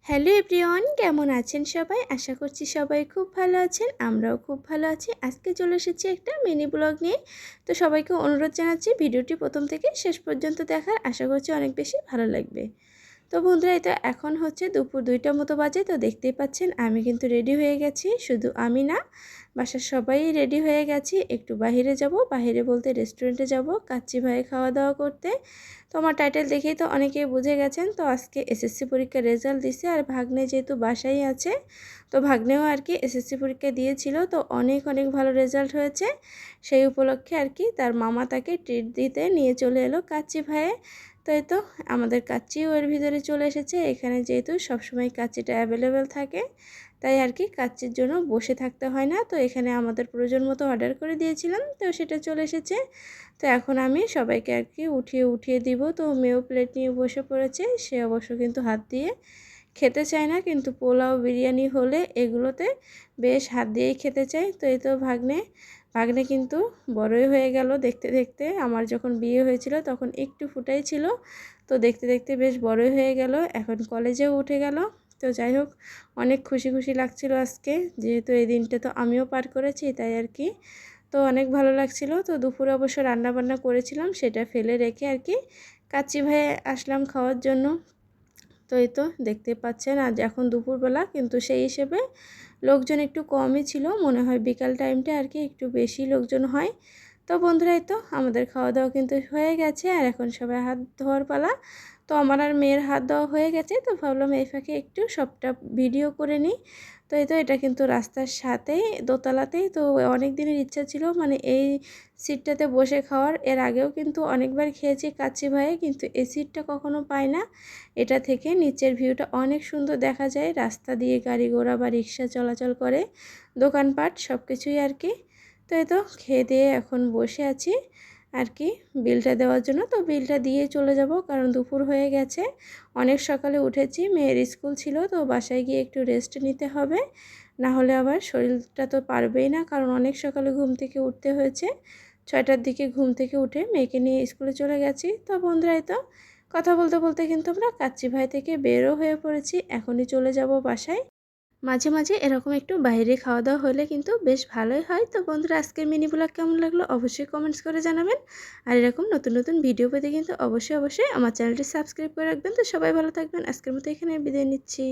Hello everyone, কেমন আছেন সবাই? আশা করছি সবাই খুব ভালো আছেন। আমরাও খুব ভালো আছি। আজকে চলে এসেছি একটা মিনি ব্লগ নিয়ে। তো সবাইকে অনুরোধ জানাচ্ছি ভিডিওটি প্রথম থেকে শেষ পর্যন্ত দেখার। আশা করছি অনেক বেশি ভালো লাগবে। তো বন্ধুরা, এই তো এখন হচ্ছে দুপুর 2টার মতো বাজে। তো দেখতেই পাচ্ছেন আমি কিন্তু রেডি হয়ে গেছি। শুধু আমি না, বাসার সবাই রেডি হয়ে গেছি। একটু বাহিরে যাব, বাহিরে বলতে রেস্টুরেন্টে যাব কাচ্চি ভাইয়ে খাওয়া দাওয়া করতে। তো আমার টাইটেল দেখেই তো অনেকেই বুঝে গেছেন। তো আজকে এসএসসি পরীক্ষার রেজাল্ট দিছে, আর ভাগ্নে যেহেতু বাসায় আছে, তো ভাগ্নেও আর কি এসএসসি পরীক্ষা দিয়েছিল। তো অনেক অনেক ভালো রেজাল্ট হয়েছে। সেই উপলক্ষে আর কি তার মামা তাকে ট্রিট দিতে নিয়ে চলে এলো কাচ্চি ভাইয়ে। তো এই তো আমাদের কাচ্চিও এর ভিতরে চলে এসেছে। এখানে যেহেতু সবসময় কাচ্চিটা অ্যাভেলেবেল থাকে, তাই আর কি কাচ্চির জন্য বসে থাকতে হয় না। তো এখানে আমাদের প্রয়োজন মতো অর্ডার করে দিয়েছিলাম, তো সেটা চলে এসেছে। তো এখন আমি সবাইকে আর কি উঠিয়ে দিব। তো মেয়েও প্লেট নিয়ে বসে পড়েছে। সে অবশ্য কিন্তু হাত দিয়ে খেতে চায় না, কিন্তু পোলাও বিরিয়ানি হলে এগুলোতে বেশ হাত দিয়েই খেতে চায়। তো এই তো ভাগ্নে কিন্তু বড়ই হয়ে গেল দেখতে দেখতে। আমার যখন বিয়ে হয়েছিল তখন একটু ফুটাই ছিল, তো দেখতে দেখতে বেশ বড়ই হয়ে গেল, এখন কলেজেও উঠে গেল। তো যাই হোক, অনেক খুশি খুশি লাগছিল আজকে, যেহেতু এই দিনটা তো আমিও পার করেছি, তাই আর কি। তো অনেক ভালো লাগছিল। তো দুপুরে অবশ্য রান্না বান্না করেছিলাম, সেটা ফেলে রেখে আর কি কাচ্চি ভাইয়ে আসলাম খাওয়ার জন্য। তো এই তো দেখতে পাচ্ছেন আজ এখন দুপুরবেলা, কিন্তু সেই হিসেবে লোকজন একটু কমই ছিল। মনে হয় বিকাল টাইমটা আর কি একটু বেশি লোকজন হয়। তো বন্ধুরা, এই তো আমাদের খাওয়া দাওয়া কিন্তু হয়ে গেছে, আর এখন সবাই হাত ধোয়ার পালা। তো আমার আর মেয়ের হাত দেওয়া হয়ে গেছে, তো ভাবলাম এই ফাঁকে একটু সবটা ভিডিও করে নিই। তো এই তো এটা কিন্তু রাস্তার সাথেই, দোতলাতেই। তো অনেক দিনের ইচ্ছা ছিল মানে এই সিটটাতে বসে খাওয়ার। এর আগেও কিন্তু অনেকবার খেয়েছি কাচ্চি ভাইয়ে, কিন্তু এই সিটটা কখনো পাই না। এটা থেকে নিচের ভিউটা অনেক সুন্দর দেখা যায়, রাস্তা দিয়ে গাড়ি ঘোড়া বা রিক্সা চলাচল করে, দোকানপাট সব কিছুই আর কি। তো এই তো খেয়ে দিয়ে এখন বসে আছি আর কি বিলটা দেওয়ার জন্য। তো বিলটা দিয়ে চলে যাব, কারণ দুপুর হয়ে গেছে। অনেক সকালে উঠেছি, মেয়ের স্কুল ছিল, তো বাসায় গিয়ে একটু রেস্ট নিতে হবে, না হলে আবার শরীরটা তো পারবেই না। কারণ অনেক সকালে ঘুম থেকে উঠতে হয়েছে। 6টার দিকে ঘুম থেকে উঠে মেয়েকে নিয়ে স্কুলে চলে গেছি। তো বন্ধুরাই তো কথা বলতে বলতে কিন্তু আমরা কাচ্চি ভাই থেকে বেরও হয়ে পড়েছি। এখনই চলে যাব বাসায়। মাঝে মাঝে এরকম একটু বাইরে খাওয়া দাওয়া হলে কিন্তু বেশ ভালোই হয়। তো বন্ধুরা, আজকের মিনি ব্লগ কেমন লাগলো অবশ্যই কমেন্টস করে জানাবেন। আর এরকম নতুন নতুন ভিডিও পেতে কিন্তু অবশ্যই আমার চ্যানেলটি সাবস্ক্রাইব করে রাখবেন। তো সবাই ভালো থাকবেন। আজকের মতো এখানে বিদায় নিচ্ছি।